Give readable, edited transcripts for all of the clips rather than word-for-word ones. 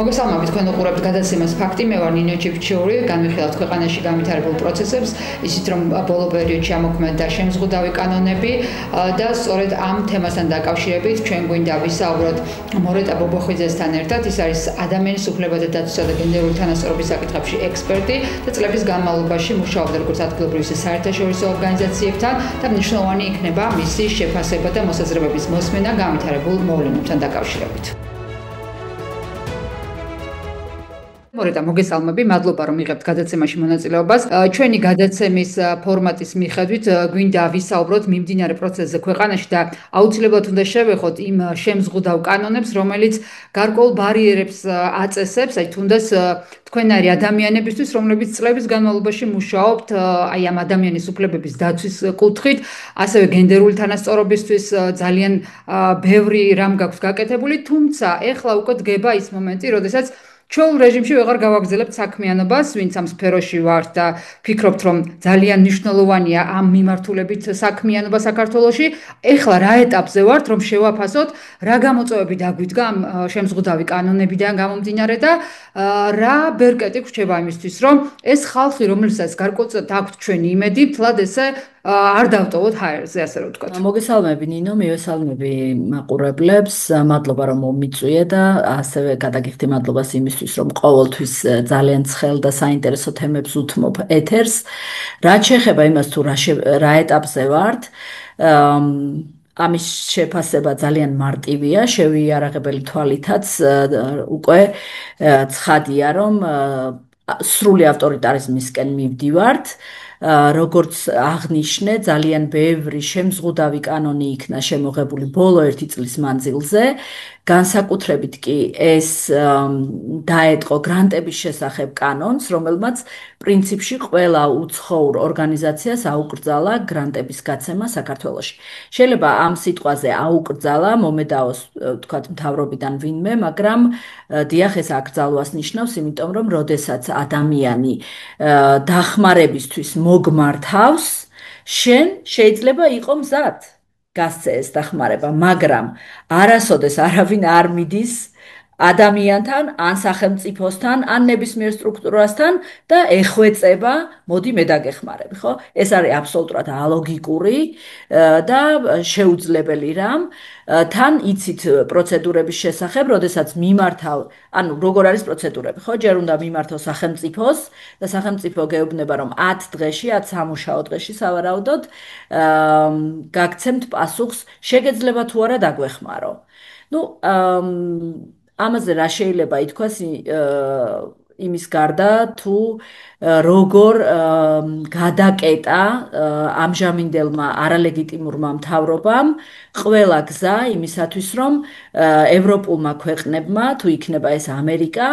მოგესალმებით, თქვენ უყურებთ გადაცემას ფაქტი, მე ვარ ნინო ჭიფჩიური, განვიხილავთ ქვეყანაში განვითარებულ პროცესებს, ისიც რომ ბოლო პერიოდში ამოქმედა შემზღუდავი კანონები და სწორედ ამ თემასთან დაკავშირებით ჩვენ გვინდა ვისაუბროთ მორეტა ბობოხიძესთან ერთად, ის არის ადამიანის უფლებათა დაცვისა და გენდერული თანასწორობის საკითხებში ექსპერტი და წლების განმავლობაში მუშაობდა როგორც ადგილობრივ ისე საერთაშორისო ორგანიზაციებთან და მნიშვნელოვანი იქნება მისი შეფასება და მოსაზრებების მოსმენა განვითარებულ მოვლენებთან დაკავშირებით. მორეტა, მოგესალმები, მადლობა რომ იღებთ გადაცემაში მონაწილეობას. ჩვენი გადაცემის ფორმატის მიხედვით გვინდა ვისაუბროთ მიმდინარე პროცესზე ქვეყანაში და აუცილებლად უნდა შევეხოთ იმ შემზღუდავ კანონებს, რომელიც გარკვეულ ბარიერებს აწესებს, აი თუნდაც თქვენარი ადამიანებისთვის, რომლებიც წლების განმავლობაში მუშაობთ აი ამ ადამიანის უფლებების დაცვის კუთხით, ასევე გენდერული თანასწორობისთვის ძალიან ბევრი რამ გაქვს გაკეთებული, თუმცა ეხლა უკვე დგება ის მომენტი, როდესაც ჩვეულ რეჟიმში ვეღარ გავაგრძელებთ საქმიანობას, ვინც ამ სფეროში ვართ და ფიქრობთ, რომ ძალიან მნიშვნელოვანია ამ მიმართულებით საქმიანობა საქართველოში. ეხლა რა ეტაპზე ვართ, რომ შევაფასოთ, რა გამოწვევები დაგვიდგა ამ შემზღუდავი კანონებიდან გამომდინარე და რა ბერკეტი გვრჩება იმისთვის, რომ ეს ხალხი, რომელსაც გარკვეულწილად აქვთ ჩვენი იმედი, თლად ესე არ დავტოვოთ ჰაერზე, ასე რომ ვთქვათ. მოგესალმები ნინო, მივესალმები მაყურებლებს, მადლობა რომ მომიწვიე და ასევე გადაგიხდი მადლობას იმისთვის, რომ ყოველთვის ძალიან ცხელ და საინტერესო თემებს უთმობ ეთერს. რაც შეეხება იმას თუ რა ეტაპზე ვართ, ამის შეფასება ძალიან მარტივია, შევიარაღებელი თვალითაც უკვე ცხადია, რომ სრული ავტორიტარიზმისკენ მივდივართ. როგორც აღნიშნე, ძალიან ბევრი შემზღუდავი კანონი იქნა შემოღებული ბოლო 1 წლის მანძილზე. განსაკუთრებით კი ეს დაეტყო გრანტების შესახებ კანონს, რომელმაც პრინციპში ყველა უცხოურ ორგანიზაციას აუკრძალა გრანტების გაცემა საქართველოში. შეიძლება ამ სიტყვაზე აუკრძალა მომედაოს თქვათ მთავრობიდან ვინმე, მაგრამ დიახ, ეს აკრძალვას ნიშნავს, იმიტომ რომ როდესაც ადამიანი დახმარებისთვის მოგმართავს, შენ შეიძლება იყო მზად გასცე ეს დახმარება, მაგრამ არასოდეს არავინ არ მიდის ადამიანთან, ან სახელმწიფოსთან, ან ნებისმიერ სტრუქტურასთან და ეხვეწება, მოდი მე დაგეხმარები, ხო? ეს არის აბსოლუტურად ალოგიკური და შეუძლებელი რამ. თან იცით პროცედურების შესახებ, როდესაც მიმართავ, ანუ როგორ არის პროცედურები, ხო? ჯერ უნდა მიმართო სახელმწიფოს და სახელმწიფო გეუბნება, რომ 10 დღეში, 10 სამუშაო დღეში სავარაუდოდ გაგცემთ პასუხს, შეგეძლება თუ არა დაგვეხმარო. ამაზე რა შეიძლება ითქვას იმის გარდა, თუ როგორ გადაკეტა ამჟამინდელმა არალეგიტიმურმა მთავრობამ ყველა გზა იმისათვის, რომ ევროპულმა ქვეყნებმა, თუ იქნება ეს ამერიკა,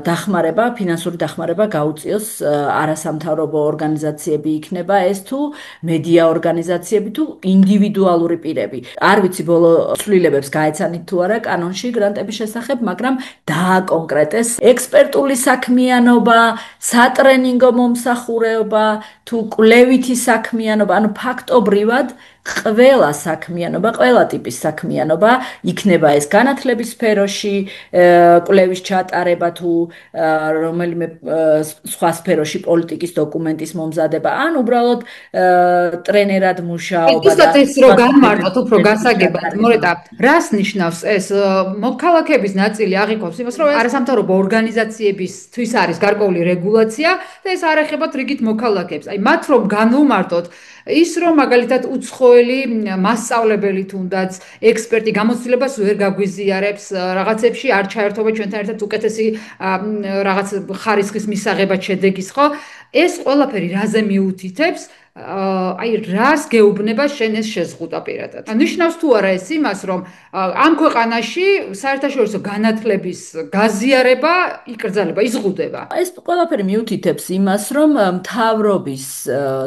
დახმარება, ფინანსური დახმარება გაუწიოს არასამთავრობო ორგანიზაციები იქნება ეს თუ მედია ორგანიზაციები თუ ინდივიდუალური პირები. არ ვიცი ბოლო ცვლილებებს გაეცანით თუ არა კანონში გრანტების შესახებ, მაგრამ დააკონკრეტეს ექსპერტული საქმიანობა, სატრენინგო მომსახურება, თუ კვლევითი საქმიანობა, ანუ ფაქტობრივად ყველა საქმიანობა, ყველა ტიპის საქმიანობა, იქნება ეს განათლების სფეროში, კვლევის ჩატარება თუ რომელიმე სხვა სფეროში პოლიტიკის დოკუმენტის მომზადება, ან უბრალოდ ტრენერად მუშაობა. უსტად ეს რო განმარტოთ უფრო გასაგებად, მორეტა, რას ნიშნავს ეს? მოქალაქეების ნაწილი აღიქვამს იმას, რომ არასამთავრობო ორგანიზაციებისთვის არის გარკვეული რეგულაცია და ეს არ ეხებათ რიგით მოქალაქეებს. აი მათ რომ განვმარტოთ ის რომ მაგალითად უცხოელი მასწავლებელი თუნდაც ექსპერტი გამოცდილებას ვერ გაგვიზიარებს რაღაცებში არ ჩაერთობა ჩვენთან ერთად უკეთესი რაღაც ხარისხის მისაღებად შედეგის, ხო? ეს ყველაფერი რაზე მიუთითებს? აი რას გეუბნება შენ ეს შეზღუდვა პირადად? ნიშნავს თუ არა ეს იმას, რომ ამ ქვეყანაში საერთაშორისო განათლების გაზიარება, იკრძალება, იზღუდება? ეს ყველაფერი მიუთითებს იმას, რომ მთავრობის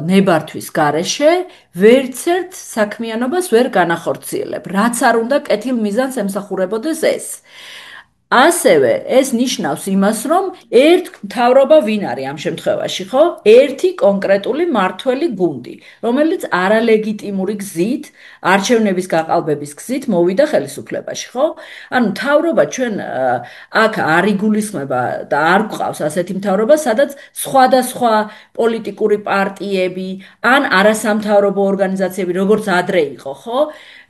ნებართვის გარეშე ვერცერთ საქმიანობას ვერ განახორციელებ, რაც არ უნდა კეთილ მიზანს ემსახურებოდეს ეს. ასევე ეს ნიშნავს იმას, რომ ერთ მთავრობა ვინ არის ამ შემთხვევაში, ხო? ერთი კონკრეტული მართველი გუნდი, რომელიც არალეგიტიმური გზით, არჩევნების გაყალბების გზით მოვიდა ხელისუფლებაში, ხო? ანუ მთავრობა ჩვენ აქ არ იგულისხმება და არ გვყავს ასეთი მთავრობა, სადაც სხვადასხვა პოლიტიკური პარტიები ან არასამთავრობო ორგანიზაციები, როგორც ადრე იყო, ხო?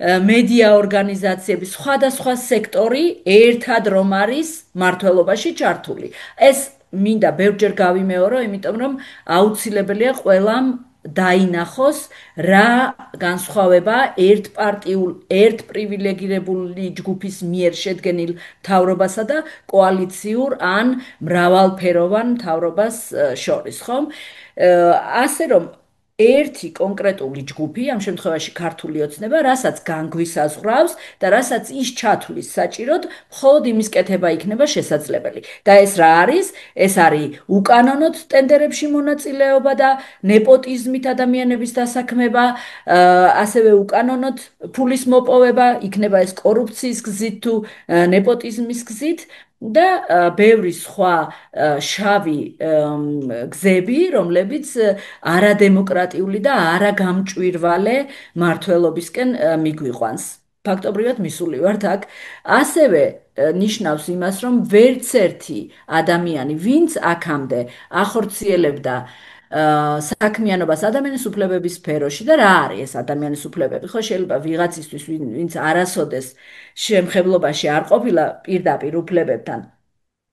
მედია ორგანიზაციები, სხვადასხვა სექტორი ერთად რომ არის მართლობაში ჩართული. ეს მინდა ბევრჯერ გავიმეორო, იმიტომ რომ აუცილებელია ყველამ დაინახოს რა განსხვავება ერთ პრივილეგირებული ჯგუფის მიერ შედგენილ მთავრობასა და კოალიციურ ან მრავალფეროვან მთავრობას შორის, ხომ? ასე რომ ერთი კონკრეტული ჯგუფი, ამ შემთხვევაში ქართული ოცნება, რასაც განგვისაზღვრავს და რასაც ის ჩათვლის საჭიროდ, მხოლოდ იმის კეთება იქნება შესაძლებელი. და ეს რა არის? ეს არის უკანონოდ ტენდერებში მონაწილეობა და ნეპოტიზმით ადამიანების დასაქმება, ასევე უკანონოდ ფულის მოპოვება, იქნება ეს კორუფციის გზით თუ ნეპოტიზმის გზით. და ბევრი სხვა შავი გზები, რომლებიც არადემოკრატიული და არაგამჭვირვალე მართლობისკენ მიგვიყვანს. ფაქტობრივად მისული ვართ აქ. ასევე ნიშნავს იმას, რომ ვერც ერთი ადამიანი, ვინც აქამდე ახორციელებდა საქმიანობას ადამიანის უფლებების სფეროში და რა არის ეს ადამიანის უფლებები? ხო, შეიძლება ვიღაცისთვის, ვინც არასოდეს შემხებლობაში არ ყოფილა პირდაპირ უფლებებთან,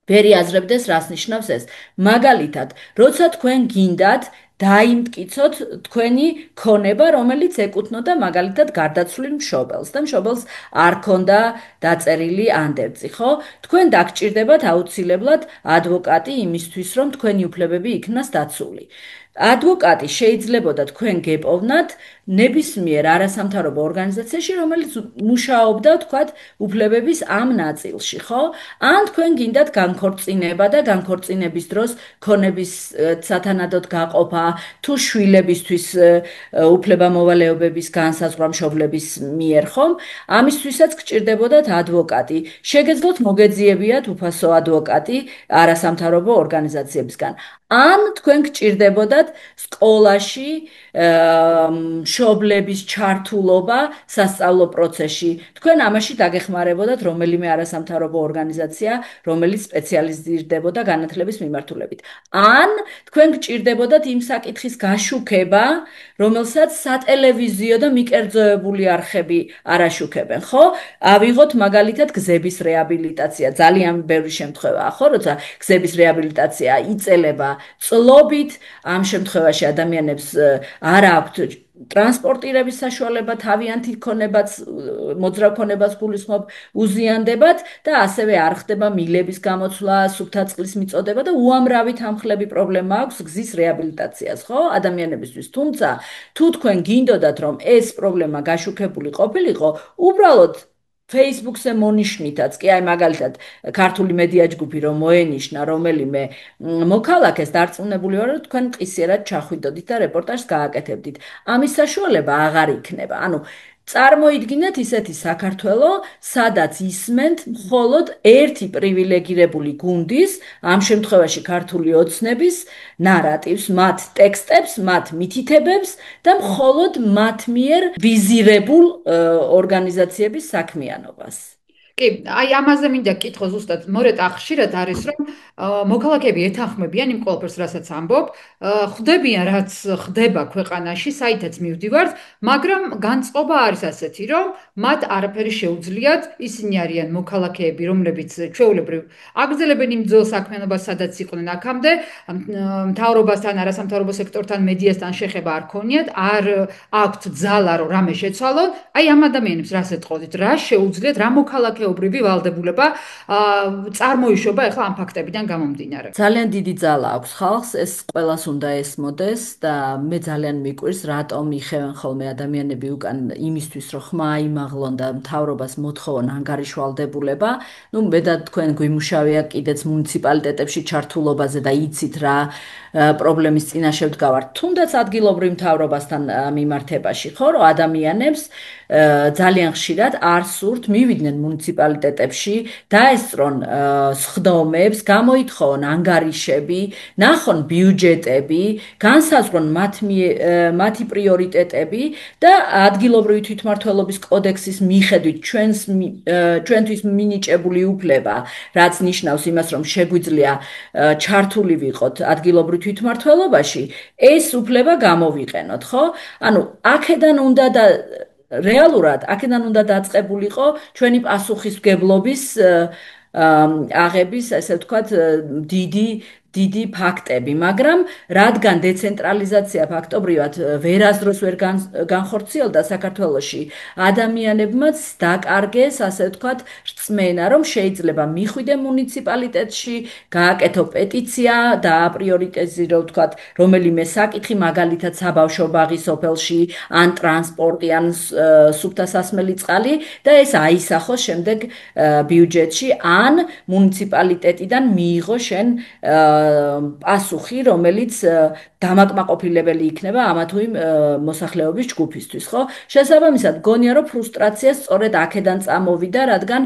ვერ იაზრებდეს, რას ნიშნავს ეს. მაგალითად, როცა თქვენ გინდათ დაიმტკიცოთ თქვენი ქონება, რომელიც ეკუთვნოდა მაგალითად გარდაცვლილ მშობელს და მშობელს არ ქონდა დაწერილი ანდერძი, ხო? თქვენ დაგჭირდებათ აუცილებლად ადვოკატი იმისთვის, რომ თქვენი უფლებები იქნას დაცული. ადვოკატი შეიძლებოდა თქვენ გეპოვნათ ნებისმიერ არასამთავრობო ორგანიზაციაში, რომელიც მუშაობდა, თქვათ, უფლებების ამ ნაწილში, ხო? ან თქვენ გინდათ განქორწინება და განქორწინების დროს ქონების სათანადოდ გაყოფა, თუ შვილებისთვის უფლებამოვალეობების განსაზღვრა მშობლების მიერ, ხომ? ამისთვისაც გჭირდებოდათ ადვოკატი. შეგეძლოთ მოგეძიებიათ უფასო ადვოკატი არასამთავრობო ორგანიზაციებისგან. ან თქვენ გჭირდებოდათ სკოლაში მშობლების ჩართულობა სასწავლო პროცესში. თქვენ ამაში დაგეხმარებოდათ რომელიმე არასამთავრობო ორგანიზაცია, რომელიც სპეციალიზირდებოდა განათლების მიმართულებით. ან თქვენ გჭირდებოდათ იმ საკითხის გაშუქება, რომელსაც სატელევიზიო და მიკერძოებული არხები არ აშუქებენ, ხო? ავიღოთ მაგალითად გზების რეაბილიტაცია, ძალიან ბევრი შემთხვევაა, ხო, როცა გზების რეაბილიტაცია იწელება წლობით, ამ შემთხვევაში ადამიანებს არ აქვთ ტრანსპორტირების საშუალება, თავიანთი ქონებაც, მოძრავ ქონებას გულისხმობ, უზიანდებათ და ასევე არ ხდება მილების გამოცვლა, სუფთა წყლის მიწოდება და უამრავი თანხლები პრობლემა აქვს გზის რეაბილიტაციას, ხო, ადამიანებისთვის. თუმცა, თუ თქვენ გინდოდათ, რომ ეს პრობლემა გაშუქებული ყოფილიყო, უბრალოდ Facebook-ზე მონიშნითაც, კი აი მაგალითად ქართული მედია ჯგუფი რომ მოენიშნა რომელიმე მოქალაქეს, დარწმუნებული ვარ, რომ თქვენ მყისიერად ჩახვიდოდით და რეპორტაჟს გააკეთებდით. ამის საშუალება აღარ იქნება. ანუ წარმოიდგინეთ ისეთი საქართველო, სადაც ისმენთ მხოლოდ ერთი პრივილეგირებული გუნდის, ამ შემთხვევაში ქართული ოცნების ნარატივს, მათ ტექსტებს, მათ მითითებებს და მხოლოდ მათ მიერ ვიზირებულ ორგანიზაციების საქმიანობას. კი, აი ამაზე მინდა კითხო ზუსტად, მორეტ ახშირად არის, რომ მოქალაქეები ეთანხმებიან იმ ყველაფერს, რასაც ამბობ, ხვდებიან, რაც ხდება ქვეყანაში, საითაც მივდივართ, მაგრამ განწყობა არის ასეთი, რომ მათ არაფერი შეუძლიათ, ისინი არიან მოქალაქეები, რომლებიც ჩვეულებრივ აგრძელებენ იმ ძველ საქმიანობას, სადაც იყვნენ აქამდე, მთავრობასთან, არასამთავრობო სექტორთან, მედიასთან შეხება არ ქონიათ, არ აქვთ ძალა, რომ რამე შეცვალონ. აი ამ ადამიანებს რას ეთყოდით, რა შეუძლიათ, რა მოქალაქეობრივი ვალდებულება წარმოიშობა ახლა ამ ფაქტებიდან გამომდინარე. ძალიან დიდი ძალა აქვს ხალხს, ეს ყველას უნდა ესმოდეს და მე ძალიან მიკვირს, რატომ იხევენ ხოლმე ადამიანები უკან იმისთვის, რომ ხმა აიმაღლონ და მთავრობას მოთხოვონ ანგარიშვალდებულება. ნუ მე და თქვენ გვიმუშავია კიდეც მუნიციპალიტეტებში ჩართულობაზე და იცით რა პრობლემის წინაშე ვდგავართ, თუნდაც ადგილობრივ მთავრობასთან მიმართებაში, ხო, რომ ადამიანებს ძალიან ხშირად არ სურთ მივიდნენ მუნიციპალიტეტებში მუნიციპალიტეტებში, დაესწრონ სხდომებს, გამოითხოვონ ანგარიშები, ნახონ ბიუჯეტები, განსაზღვრონ მათი პრიორიტეტები და ადგილობრივი თვითმმართველობის კოდექსის მიხედვით ჩვენთვის მინიჭებული უფლება, რაც ნიშნავს იმას, რომ შეგვიძლია ჩართული ვიყოთ ადგილობრივ თვითმმართველობაში, ეს უფლება გამოვიყენოთ, ხო? ანუ აქედან უნდა და რეალურად აქედან უნდა დაწყებულიყო ჩვენი პასუხისმგებლობის აღების, ესე ვთქვათ, დიდი ფაქტები, მაგრამ რადგან დეცენტრალიზაცია ფაქტობრივად ვერასდროს ვერ განხორციელდა საქართველოში, ადამიანებმაც დაკარგეს, ასე ვთქვათ, რწმენა, რომ შეიძლება მიხვიდე მუნიციპალიტეტში, გააკეთო პეტიცია, დააპრიორიტიზირო, ვთქვათ, რომელიმე საკითხი, მაგალითად საბავშვო ბაღი სოფელში, ან ტრანსპორტი, ან სუფთა სასმელი წყალი და ეს აისახოს შემდეგ ბიუჯეტში, ან მუნიციპალიტეტიდან მიიღო შენ პასუხი, რომელიც დამაკმაყოფილებელი იქნება ამა თუ იმ მოსახლეობის ჯგუფისთვის, ხო? შესაბამისად, გონია რომ ფრუსტრაცია სწორედ აქედან წამოვიდა, რადგან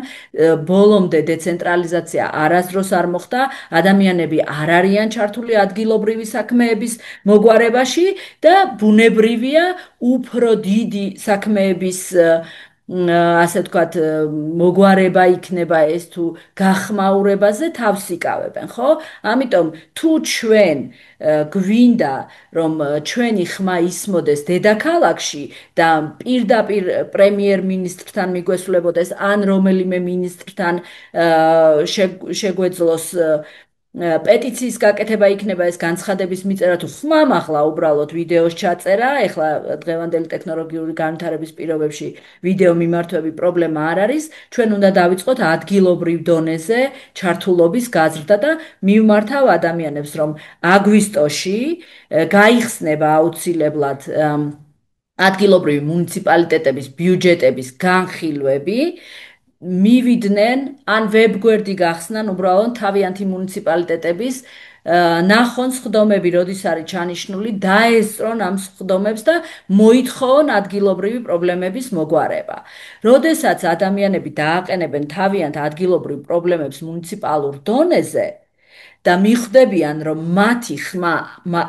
ბოლომდე დეცენტრალიზაცია არასდროს არ მოხდა, ადამიანები არ არიან ჩართული ადგილობრივი საქმეების მოგვარებაში და ბუნებრივია უფრო დიდი საქმეების ასე ვთქვათ, მოგვარება იქნება ეს თუ გახმაურებაზე თავს იკავებენ, ხო? ამიტომ თუ ჩვენ გვინდა რომ ჩვენი ხმა ისმოდეს დედაქალაქში და პირდაპირ პრემიერ-მინისტრთან მიგვესვლებოდეს ან რომელიმე მინისტრთან შეგვეძლოს პეტიციის გაკეთება იქნება ეს განცხადების მიწერა თუ ხმამ ახლა უბრალოდ ვიდეოს ჩაწერა, ეხლა დღევანდელი ტექნოლოგიური განვითარების პირობებში ვიდეო მიმართვები პრობლემა არ არის, ჩვენ უნდა დავიწყოთ ადგილობრივ დონეზე ჩართულობის გაზრდა და მივმართავ ადამიანებს, რომ აგვისტოში გაიხსნება აუცილებლად ადგილობრივი მუნიციპალიტეტების ბიუჯეტების განხილვები, მივიდნენ ან ვებგვერდი გახსნან უბრალოდ თავიანთი მუნიციპალიტეტების ნახონ სხდომები, როდის არის ჩანიშნული, დაესწრონ ამ სხდომებს და მოითხოვონ ადგილობრივი პრობლემების მოგვარება. როდესაც ადამიანები დააყენებენ თავიანთ ადგილობრივ პრობლემებს მუნიციპალურ დონეზე და მიხვდებიან, რომ მათი ხმა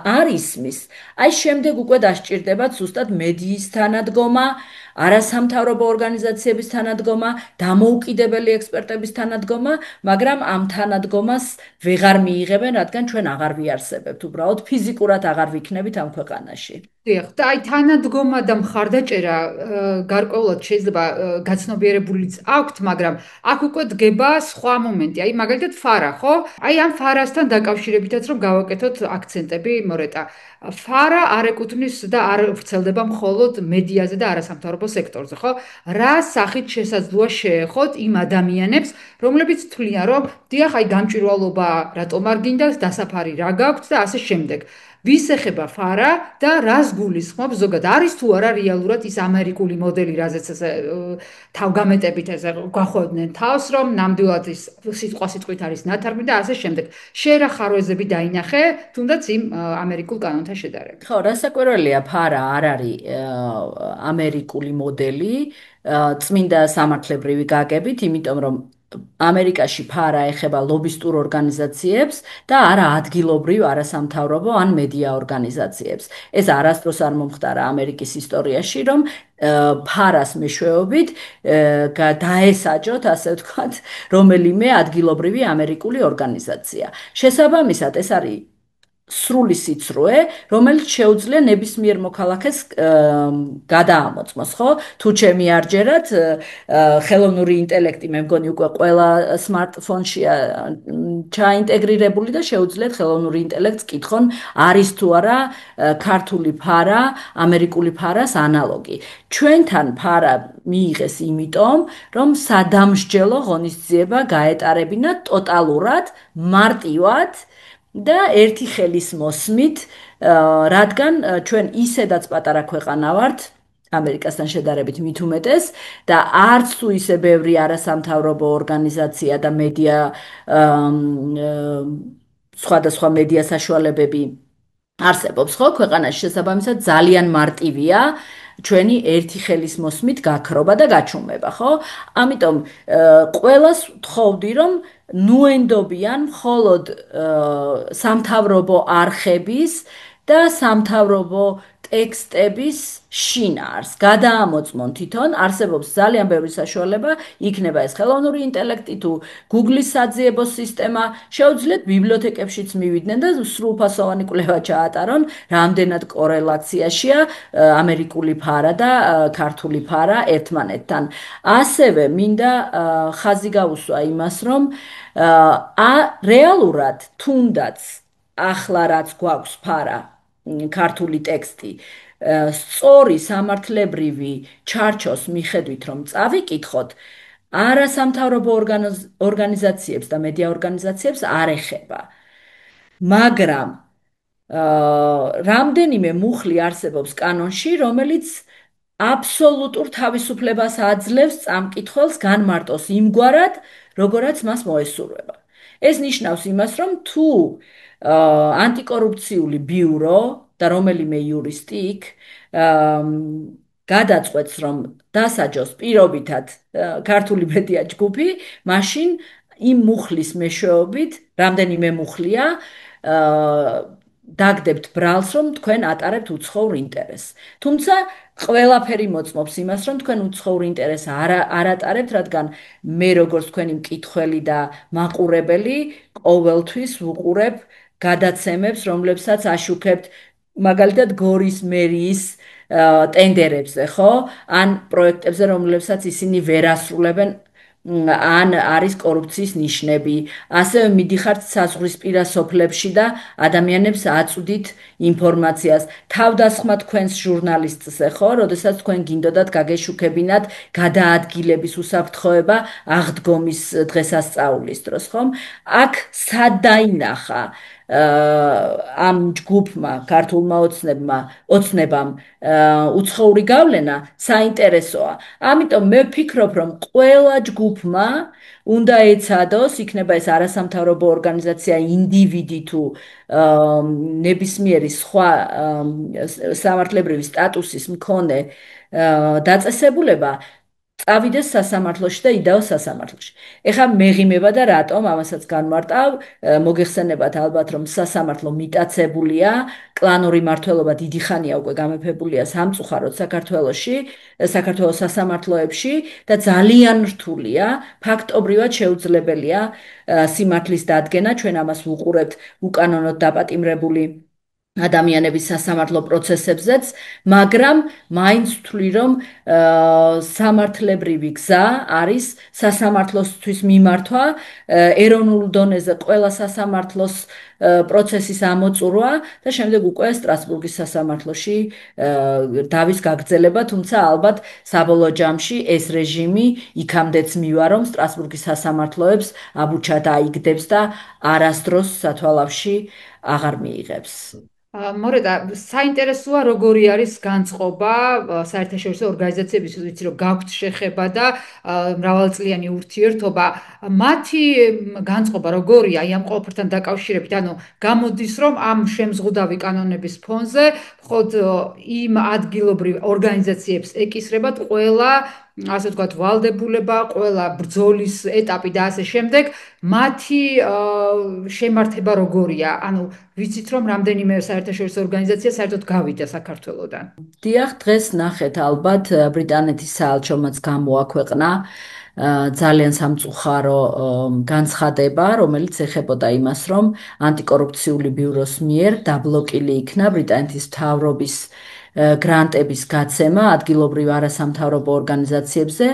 არ ისმის, აი შემდეგ უკვე დასჭირდებათ ზუსტად მედიის თანადგომა, არასამთავრობო ორგანიზაციების თანადგომა, დამოუკიდებელი ექსპერტების თანადგომა, მაგრამ ამ თანადგომას ვეღარ მიიღებენ, რადგან ჩვენ აღარ ვიარსებებთ, უბრალოდ ფიზიკურად აღარ ვიქნებით ამ ქვეყანაში. დიახ, და აი თანადგომა და მხარდაჭერა გარკვეულად შეიძლება გაცნობიერებულიც აქვთ, მაგრამ აქ უკვე დგება სხვა მომენტი. აი მაგალითად ფარა, ხო? აი ამ ფარასთან დაკავშირებითაც რომ გავაკეთოთ აქცენტები, მორეტა. ფარა არ ეკუთვნის და არ ვრცელდება მხოლოდ მედიაზე და არასამთავრობო სექტორზე, ხო? რა სახით შესაძლოა შეეხოთ იმ ადამიანებს, რომლებიც თვლიან, რომ დიახ, აი გამჭვირვალობა რატომ არ გინდათ, დასაფარი რა გაქვთ და ასე შემდეგ. ვის ეხება ფარა და რას გულისხმობს ზოგადად არის თუ არა რეალურად ის ამერიკული მოდელი, რაზეც ესე თავგამეტებით ესე გვახვევდნენ თავს, რომ ნამდვილად ის სიტყვით არის ნათარგმნი და ასე შემდეგ. შენ რა ხარვეზები დაინახე, თუნდაც იმ ამერიკულ კანონთან შედარებით? ხო, რასაკვირველია, ფარა არ არის ამერიკული მოდელი, წმინდა სამართლებრივი გაგებით, იმიტომ რომ ამერიკაში ფარა ეხება ლობისტურ ორგანიზაციებს და არა ადგილობრივ არასამთავრობო ან მედია ორგანიზაციებს. ეს არასდროს არ მომხდარა ამერიკის ისტორიაში, რომ ფარას მეშვეობით დაესაჯოთ, ასე ვთქვათ, რომელიმე ადგილობრივი ამერიკული ორგანიზაცია. შესაბამისად, ეს არის სრული სიცრუე, რომელიც შეუძლია ნებისმიერ მოქალაქეს გადაამოწმოს, ხო? თუ ჩემი არ ჯერათ, ხელოვნური ინტელექტი მე მგონი უკვე ყველა სმარტფონშია ჩაინტეგრირებული და შეუძლიათ ხელოვნური ინტელექტს კითხონ, არის თუ არა ქართული ფარა, ამერიკული ფარას ანალოგი. ჩვენთან ფარა მიიღეს იმიტომ, რომ სადამსჯელო ღონისძიება გაეტარებინა ტოტალურად, მარტივად და ერთი ხელის მოსმით, რადგან ჩვენ ისედაც პატარა ქვეყანა ვართ, ამერიკასთან შედარებით მით უმეტეს და არც თუ ისე ბევრი არასამთავრობო ორგანიზაცია და მედია სხვადასხვა მედია საშუალებები არსებობს, ხო, ქვეყანაში შესაბამისად ძალიან მარტივია ჩვენი ერთი ხელის მოსმით გაქრობა და გაჩუმება, ხო? ამიტომ ყველას ვთხოვდი, რომ ნუენდობიან მხოლოდ სამთავრობო არხების და სამთავრობო ტექსტების შინაარს. გადაამოწმონ თვითონ, არსებობს ძალიან ბევრი საშუალება, იქნება ეს ხელოვნური ინტელექტი თუ Google-ის საძიებო სისტემა, შეუძლიათ ბიბლიოთეკებშიც მივიდნენ და სრულფასოვანი კვლევა ჩაატარონ, რამდენად კორელაციაშია ამერიკული ფარა და ქართული ფარა ერთმანეთთან. ასევე მინდა ხაზი გაუსვა იმას, რომ რეალურად თუნდაც ახლა რაც გვაქვს ფარა ქართული ტექსტი სწორი სამართლებრივი ჩარჩოს მიხედვით რომ წავიკითხოთ არასამთავრობო ორგანიზაციებს და მედია ორგანიზაციებს არ ეხება მაგრამ რამდენიმე მუხლი არსებობს კანონში რომელიც აბსოლუტურ თავისუფლებას აძლევს წამკითხველს განმარტოს იმგვარად როგორაც მას მოესურვება ეს ნიშნავს იმას რომ თუ ანტიკორუფციული ბიურო და რომელიმე იურისტი იქ გადაწყვეტს რომ დასაჯოს პირობითად ქართული მედია ჯგუფი, მაშინ იმ მუხლის მეშვეობით, რამდენიმე მუხლია, დაგდებთ ბრალს, რომ თქვენ ატარებთ უცხოურ ინტერესს. თუმცა ყველაფერი მოწმობს იმას, რომ თქვენ უცხოურ ინტერესს არ ატარებთ, რადგან მე როგორც თქვენი მკითხველი და მაყურებელი ყოველთვის ვუყურებ გადაცემებს, რომლებსაც აშუქებთ მაგალითად გორის მერიის ტენდერებზე, ხო? ან პროექტებზე, რომლებსაც ისინი ვერ ასრულებენ, ან არის კორუფციის ნიშნები. ასევე მიდიხართ საზღვრისპირა სოფლებში და ადამიანებს აწვდით ინფორმაციას. თავდასხმა თქვენს ჟურნალისტზე, ხო? როდესაც თქვენ გინდოდათ გაგეშუქებინათ გადაადგილების უსაფრთხოება აღდგომის დღესასწაულის დროს, ხომ? აქ სად დაინახა ამ ჯგუფმა, ქართულმა ოცნებამ უცხოური გავლენა საინტერესოა. ამიტომ მე ვფიქრობ, რომ ყველა ჯგუფმა უნდა ეცადოს, იქნება ეს არასამთავრობო ორგანიზაცია, ინდივიდი თუ ნებისმიერი სხვა სამართლებრივი სტატუსის მქონე დაწესებულება წავიდეს სასამართლოში და იდაოს სასამართლოში. ეხლა მეღიმება და რატომ ამასაც განმარტავ, მოგეხსენებათ ალბათ რომ სასამართლო მიტაცებულია, კლანური მმართველობა დიდი ხანია უკვე გამეფებულია სამწუხაროდ საქართველოში, საქართველოს სასამართლოებში და ძალიან რთულია, ფაქტობრივად შეუძლებელია სიმართლის დადგენა, ჩვენ ამას ვუყურებთ უკანონოდ დაპატიმრებული ადამიანების სასამართლო პროცესებზეც, მაგრამ მაინც ვთვლი, რომ სამართლებრივი გზა არის სასამართლოსთვის მიმართვა, ეროვნულ დონეზე ყველა სასამართლოს პროცესის ამოწურვა და შემდეგ უკვე სტრასბურგის სასამართლოში დავის გაგრძელება, თუმცა ალბათ საბოლოო ჯამში ეს რეჟიმი იქამდეც მივა, რომ სტრასბურგის სასამართლოებს აბუჩა დაიგდებს და არასდროს სათვალავში აღარ მიიღებს. მორეტა, საინტერესოა როგორი არის განწყობა საერთაშორისო ორგანიზაციების, ვიცი რომ გაქვთ შეხება და მრავალწლიანი ურთიერთობა. მათი განწყობა როგორია აი ამ ყველაფერთან დაკავშირებით? ანუ გამოდის რომ ამ შემზღუდავი კანონების ფონზე მხოლოდ იმ ადგილობრივ ორგანიზაციებს ეკისრებათ ყველა ასე ვთქვათ, ვალდებულება, ყველა ბრძოლის ეტაპი და ასე შემდეგ, მათი შემართება როგორია? ანუ ვიცით რომ რამდენიმე საერთაშორისო ორგანიზაცია საერთოდ გავიდა საქართველოდან. დიახ, დღეს ნახეთ ალბათ ბრიტანეთის საელჩომაც გამოაქვეყნა ძალიან სამწუხარო განცხადება, რომელიც ეხებოდა იმას, რომ ანტიკორუფციული ბიუროს მიერ დაბლოკილი იქნა ბრიტანეთის მთავრობის გრანტების გაცემა ადგილობრივ არასამთავრობო ორგანიზაციებზე,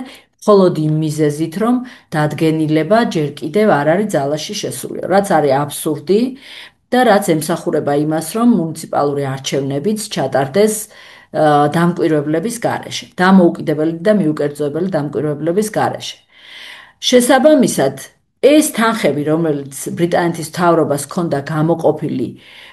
მხოლოდ იმ მიზეზით, რომ დადგენილება ჯერ კიდევ არ არის ძალაში შესული, რაც არის აბსურდი და რაც ემსახურება იმას, რომ მუნიციპალური არჩევნებიც ჩატარდეს დამკვირვებლების გარეშე, დამოუკიდებელი და მიუკერძოებელი დამკვირვებლების გარეშე. შესაბამისად, ეს თანხები, რომელიც ბრიტანეთის მთავრობას ჰქონდა გამოყოფილი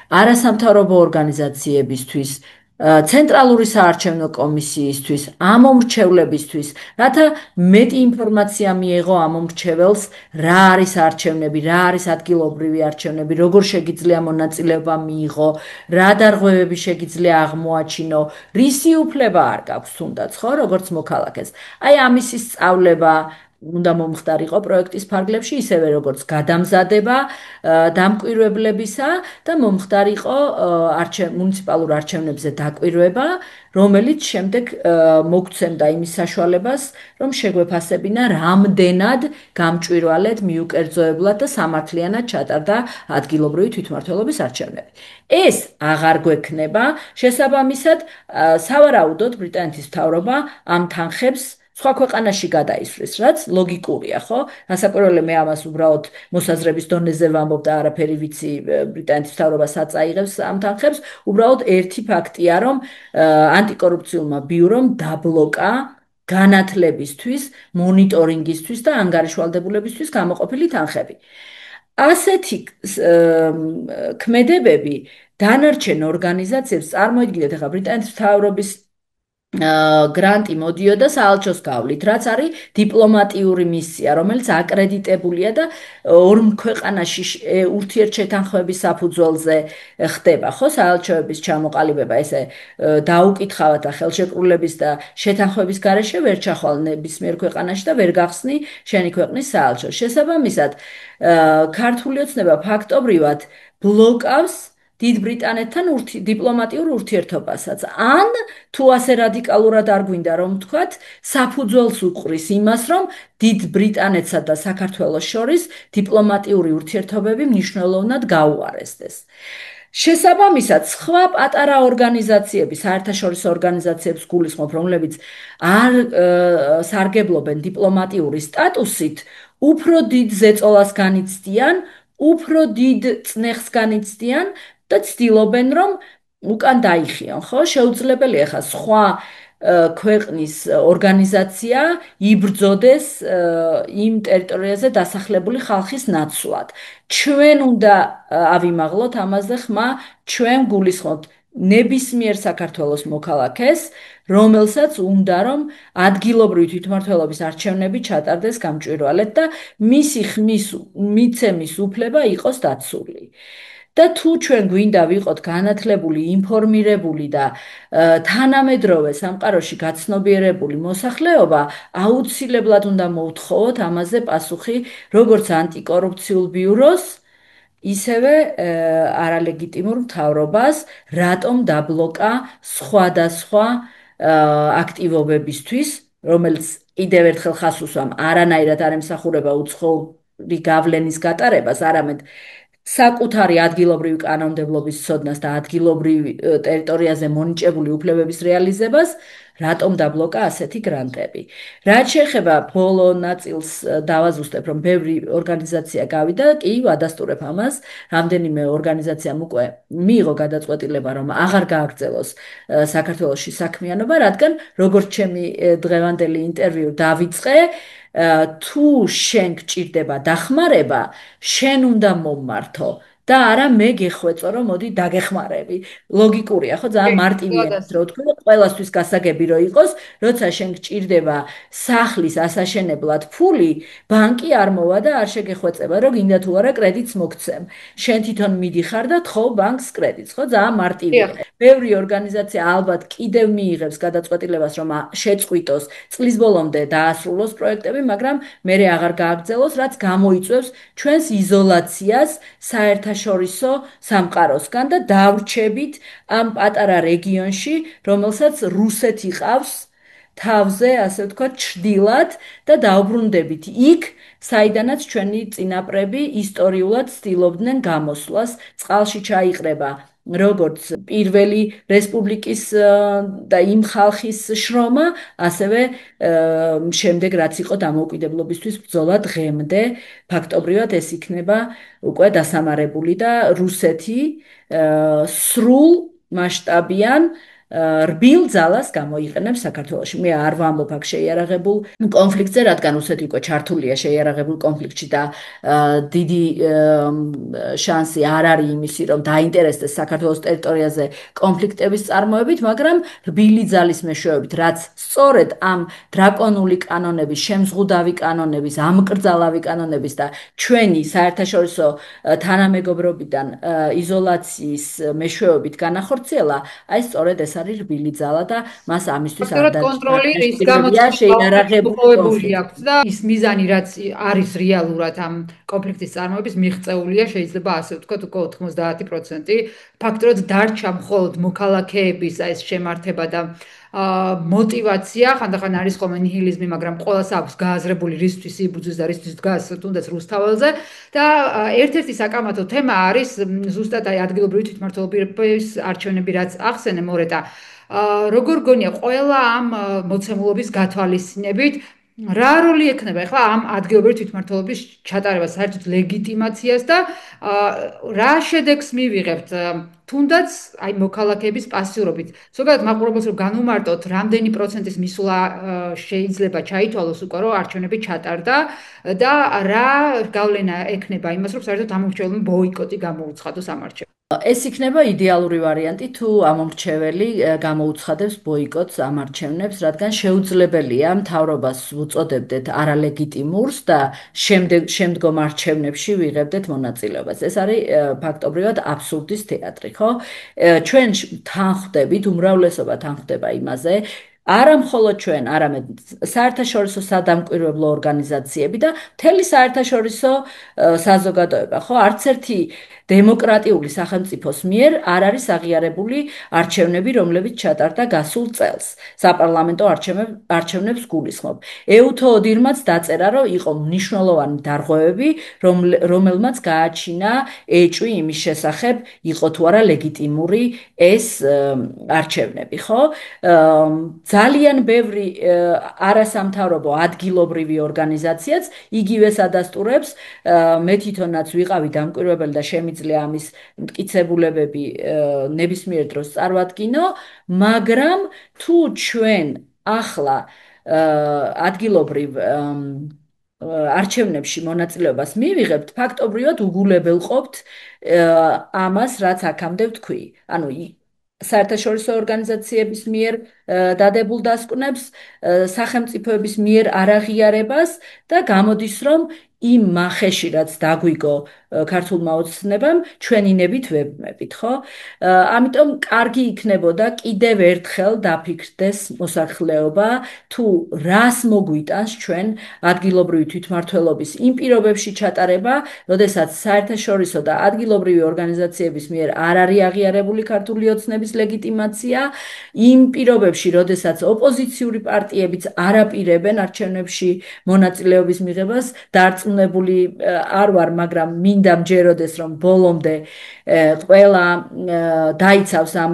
არასამთავრობო ორგანიზაციებისთვის, ცენტრალური საარჩევნო კომისიისთვის, ამომრჩევლებისთვის, რათა მეტი ინფორმაცია მიეღო ამომრჩეველს, რა არის არჩევნები, რა არის ადგილობრივი არჩევნები, როგორ შეგიძლია მონაწილეობა მიიღო, რა დარღვევები შეგიძლია აღმოაჩინო, რისი უფლება არ გაქვს თუნდაც, ხო, როგორც მოქალაქეს. აი ამისი სწავლება უნდა მომხდარიყო პროექტის ფარგლებში, ისევე როგორც გადამზადება დამკვირვებლებისა და მომხდარიყო მუნიციპალურ არჩევნებზე დაკვირვება, რომელიც შემდეგ მოგცემდა იმის საშუალებას, რომ შეგვეფასებინა, რამდენად გამჭვირვალედ, მიუკერძოებლად და სამართლიანად ჩატარდა ადგილობრივი თვითმმართველობის არჩევნები. ეს აღარ გვექნება, შესაბამისად, სავარაუდოდ ბრიტანეთის მთავრობა ამ თანხებს სხვა ქვეყანაში გადაისვრის, რაც ლოგიკურია, ხო? გასაკვირველი მე ამას უბრალოდ მოსაზრების დონეზე ვამბობ და არაფერი ვიცი ბრიტანეთის მთავრობა საწაიღებს ამ თანხებს, უბრალოდ ერთი ფაქტია, რომ ანტიკორუფციულმა ბიურომ დაბლოკა განათლებისთვის, მონიტორინგისთვის და ანგარიშვალდებულებისთვის გამოყოფილი თანხები. ასეთი ქმედებები დანარჩენ ორგანიზაციებს წარმოიდგინეთ, ახლა ბრიტანეთის მთავრობის გრანტი მოდიოდა საელჩოს გავლით, რაც არის დიპლომატიური მისია, რომელიც აკრედიტებულია და ორ ქვეყანაში ურთიერთშეთანხმების საფუძველზე ხდება, ხო, საელჩოების ჩამოყალიბება, ესე დაუკითხავად და ხელშეკრულების და შეთანხმების გარეშე ვერ ჩახვალ ნებისმიერ ქვეყანაში და ვერ გახსნი შენი ქვეყნის საელჩოს. შესაბამისად, ქართული ოცნება ფაქტობრივად ბლოკავს დიდ ბრიტანეთთან დიპლომატიურ ურთიერთობასაც. ან თუ ასე რადიკალურად არ გვინდა რომ ვთქვათ, საფუძველს უყრის იმას, რომ დიდ ბრიტანეთსა და საქართველოს შორის დიპლომატიური ურთიერთობები მნიშვნელოვნად გაუარესდეს. შესაბამისად, სხვა პატარა ორგანიზაციები, საერთაშორისო ორგანიზაციებს გულისხმობ, რომლებიც არ სარგებლობენ დიპლომატიური სტატუსით, უფრო დიდ ზეწოლას განიცდიან, უფრო დიდ წნეხს განიცდიან და ცდილობენ, რომ უკან დაიხიონ, ხო? შეუძლებელია ხა სხვა ქვეყნის ორგანიზაცია იბრძოდეს იმ ტერიტორიაზე დასახლებული ხალხის ნაცვლად. ჩვენ უნდა ავიმაღლოთ ამაზე ხმა, ჩვენ გულისხმობთ ნებისმიერ საქართველოს მოქალაქეს, რომელსაც უნდა რომ ადგილობრივი თვითმმართველობის არჩევნები ჩატარდეს გამჭვირვალედ და მისი ხმის მიცემის უფლება იყოს დაცული. და თუ ჩვენ გვინდა ვიყოთ განათლებული, ინფორმირებული და თანამედროვე სამყაროში გაცნობიერებული მოსახლეობა, აუცილებლად უნდა მოვთხოვოთ ამაზე პასუხი როგორც ანტიკორუფციულ ბიუროს, ისევე არალეგიტიმურ მთავრობას, რატომ დაბლოკა სხვადასხვა აქტივობებისთვის, რომელიც კიდევ ერთხელ ხას უსვამ, არანაირად არ ემსახურება უცხოური გავლენის გატარებას, არამედ საკუთარი ადგილობრივი კანონმდებლობის ცოდნას და ადგილობრივ ტერიტორიაზე მონიჭებული უფლებების რეალიზებას, რატომ დაბლოკა ასეთი გრანტები. რაც შეეხება ბოლო ნაწილს დავაზუსტებ, რომ ბევრი ორგანიზაცია გავიდა, კი ვადასტურებ ამას, რამდენიმე ორგანიზაციამ უკვე მიიღო გადაწყვეტილება, რომ აღარ გააგრძელოს საქართველოში საქმიანობა, რადგან როგორც ჩემი დღევანდელი ინტერვიუ დავიწყე, თუ შენ გჭირდება დახმარება, შენ უნდა მომმართო და არა მე გეხვეწო რომ მოდი დაგეხმარები. ლოგიკურია, ხო, ძალიან მარტივია რო ვთქვი, ყველასთვის გასაგები რო იყოს, როცა შენ გჭირდება სახლის ასაშენებლად ფული, ბანკი არ მოვა და არ შეგეხვეწება, რომ გინდა თუ არა კრედიტს მოგცემ. შენ თვითონ მიდიხარ და თხოვ ბანკს კრედიტს, ხო, ძალიან მარტივია. ბევრი ორგანიზაცია ალბათ კიდევ მიიღებს გადაწყვეტილებას, რომ შეწყვიტოს წლის ბოლომდე დაასრულოს პროექტები, მაგრამ მე აღარ გააგრძელოს, რაც გამოიწვევს ჩვენს იზოლაციას საერთაშორისო სამყაროსგან და დავრჩებით ამ პატარა რეგიონში, რომელსაც რუსეთი ყავს თავზე, ასე ვთქვათ, ჩრდილად და დაუბრუნდებით იქ, საიდანაც ჩვენი წინაპრები ისტორიულად ცდილობდნენ გამოსვლას, წყალში ჩაიყრება როგორც პირველი რესპუბლიკის და იმ ხალხის შრომა, ასევე შემდეგ რაც იყო დამოუკიდებლობისთვის ბრძოლა დღემდე, ფაქტობრივად ეს იქნება უკვე დასამარებული და რუსეთი სრულ მასშტაბიან რბილ ძალას გამოიყენებს საქართველოში. მე არ ვამბობ აქ შეიარაღებულ კონფლიქტზე, რადგან რუსეთი უკვე ჩართულია შეიარაღებულ კონფლიქტში და დიდი შანსი არ არის იმისი, რომ დაინტერესდეს საქართველოს ტერიტორიაზე კონფლიქტების წარმოებით, მაგრამ რბილი ძალის მეშვეობით, რაც სწორედ ამ დრაკონული კანონების, შემზღუდავი კანონების, ამკრძალავი კანონების და ჩვენი საერთაშორისო თანამეგობრობიდან იზოლაციის მეშვეობით განახორციელა, აი სწორედ ეს არის რბილი ძალა და მას ამისთვის არ კონტროლი რის გამოც შეიარაღებული აქვს და ის მიზანი რაც არის რეალურად ამ კონფლიქტის წარმოების მიღწეულია, შეიძლება ასე ვთქვათ, უკვე 90%. ფაქტობრივად დარჩა მხოლოდ მოქალაქეების ეს შემართება და мотивация, ხანდახან არის ხოლმე ნიჰილიზმი, მაგრამ ყველას აქვს გააზრებული რისთვის იბრძვის და რისთვის დგას თუნდაც რუსთაველზე და ერთ-ერთი საკამათო თემა არის ზუსტად აი ადგილობრივი თვითმმართველობის არჩევნები, რაც ახსენე მორეტა. როგორ გონია ყველა ამ მოცემულობის გათვალისწინებით რა როლი ექნება ახლა ამ ადგილობრივი თვითმმართველობის ჩატარებას საერთოდ ლეგიტიმაციას და რა შედეგს მივიღებთ თუნდაც აი მოქალაქეების პასიურობით. ზოგადად მაყურებელს რომ განუმარტოთ, რამდენი პროცენტის მისვლა შეიძლება ჩაითვალოს უკვე რომ არჩევნები ჩატარდა და რა გავლენა ექნება იმას, რომ საერთოდ ამორჩევლმა ბოიკოტი გამოუცხადოს ამ არჩევნებს. ეს იქნება იდეალური ვარიანტი თუ ამომრჩეველი გამოუცხადებს ბოიკოტს ამ არჩევნებს, რადგან შეუძლებელია მთავრობას უწოდებდეთ არალეგიტიმურს და შემდგომ არჩევნებში ვიღებდეთ მონაწილეობას. ეს არის ფაქტობრივად აბსურდის თეატრი, ხო? ჩვენ თანხმდებით, უმრავლესობა თანხმდება იმაზე, არა მხოლოდ ჩვენ, არამედ საერთაშორისო სადამკვირვებლო ორგანიზაციები და მთელი საერთაშორისო საზოგადოება, ხო? არც ერთი დემოკრატიული სახელმწიფოს მიერ არ არის აღიარებული არჩევნები, რომლებიც ჩატარდა გასულ წელს. საპარლამენტო არჩევნებს გულისხმობ. ეუთო ოდირმაც დაწერა, რომ იყო მნიშვნელოვანი დარღვევები, რომელმაც გააჩინა ეჭვი იმის შესახებ, იყო თუ არა ლეგიტიმური ეს არჩევნები, ხო? ძალიან ბევრი არასამთავრობო ადგილობრივი ორგანიზაციაც იგივეს ადასტურებს, მე თვითონაც ვიყავი დამკვირვებელი და შემიძლია ამის მტკიცებულებები ნებისმიერ დროს წარვადგინო, მაგრამ თუ ჩვენ ახლა ადგილობრივ არჩევნებში მონაწილეობას მივიღებთ, ფაქტობრივად უგულებელყოფთ ამას, რაც აქამდე ვთქვი. ანუ საერთაშორისო ორგანიზაციების მიერ დადებულ დასკვნებს, სახელმწიფოების მიერ არაღიარებას და გამოდის, რომ იმ მახეში, რაც დაგვიგო ქართულმა ოცნებამ, ჩვენინებით ვებმებით, ხო? ამიტომ კარგი იქნებოდა კიდევ ერთხელ დაფიქრდეს მოსახლეობა, თუ რას მოგვიტანს ჩვენ ადგილობრივი თვითმმართველობის იმ პირობებში ჩატარება, როდესაც საერთაშორისო და ადგილობრივი ორგანიზაციების მიერ არ არის აღიარებული ქართული ოცნების ლეგიტიმაცია, იმ პირობებში, როდესაც ოპოზიციური პარტიებიც არ აპირებენ არჩევნებში მონაწილეობის მიღებას, დარწმუნებული არ ვარ, მაგრამ მინდა მჯეროდეს, რომ ბოლომდე ყველა დაიცავს ამ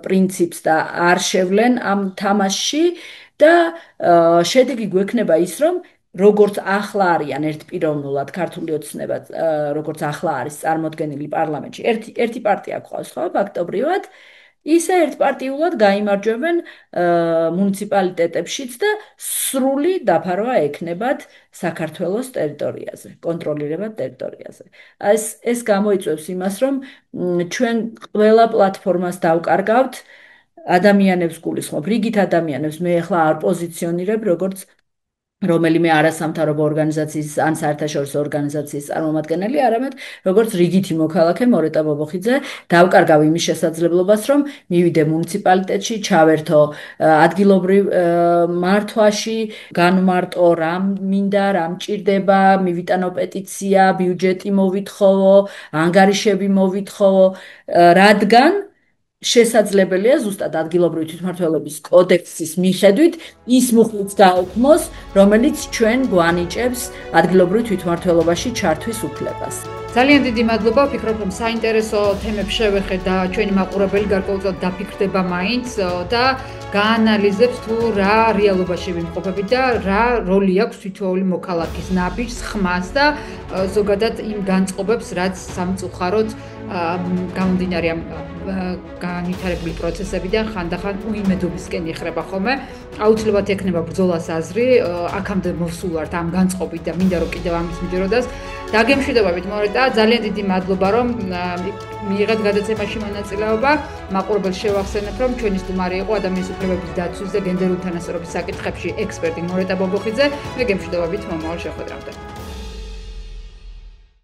პრინციპს და არ შევლენ ამ თამაშში და შედეგი გვექნება ის, რომ როგორც ახლა არიან ერთპიროვნულად ქართული ოცნება, როგორც ახლა არის წარმოდგენილი პარლამენტში, ერთი პარტია გვყავს, ხო, ფაქტობრივად, ისე ერთპარტიულად გაიმარჯვებენ მუნიციპალიტეტებშიც და სრული დაფარვა ექნებათ საქართველოს ტერიტორიაზე, კონტროლირებად ტერიტორიაზე. ეს გამოიწვევს იმას, რომ ჩვენ ყველა პლატფორმას დავკარგავთ, ადამიანებს გულისხმობ, რიგით ადამიანებს, მე ახლა არ პოზიციონირებ, როგორც რომელიმე არასამთავრობო ორგანიზაციის ან საერთაშორისო ორგანიზაციის წარმომადგენელი, არამედ როგორც რიგითი მოქალაქე მორეტა ბობოხიძე, დავკარგავ იმის შესაძლებლობას, რომ მივიდე მუნიციპალიტეტში, ჩავერთო ადგილობრივ მართვაში, განმარტო რა მინდა, რა მჭირდება, მივიტანო პეტიცია, ბიუჯეტი მოვითხოვო, ანგარიშები მოვითხოვო, რადგან შესაძლებელია ზუსტად ადგილობრივი თვითმმართველობის კოდექსის მიხედვით ის მუხლიც გააუქმოს, რომელიც ჩვენ გვანიჭებს ადგილობრივ თვითმმართველობაში ჩართვის უფლებას. ძალიან დიდი მადლობა, ვფიქრობ, რომ საინტერესო თემებს შევეხეთ და ჩვენი მაყურებელი გარკვეულწილად დაფიქრდება მაინც და გაანალიზებს თუ რა რეალობაში ვიმყოფებით და რა როლი აქვს თითოეული მოქალაქის ნაბიჯს, ხმას და ზოგადად იმ განწყობებს, რაც სამწუხაროდ გამომდინარე ამ განვითარებული პროცესებიდან ხანდახან უიმედობისკენ იხრება ხოლმე. აუცილებლად ექნება ბრძოლას აზრი, აქამდე მოვსულ ვართ ამ განწყობით და მინდა რომ კიდევ ამის მიჯეროდას. დაგემშვიდობებით მორეტა, ძალიან დიდი მადლობა რომ მიიღეთ გადაცემაში მონაწილეობა. მაყურებელს შევახსენებ რომ ჩვენი სტუმარი იყო ადამიანის უფლებების დაცვის და გენდერული თანასწორობის საკითხებში ექსპერტი მორეტა ბობოხიძე. მე გემშვიდობებით მომავალ შეხვედრამდე.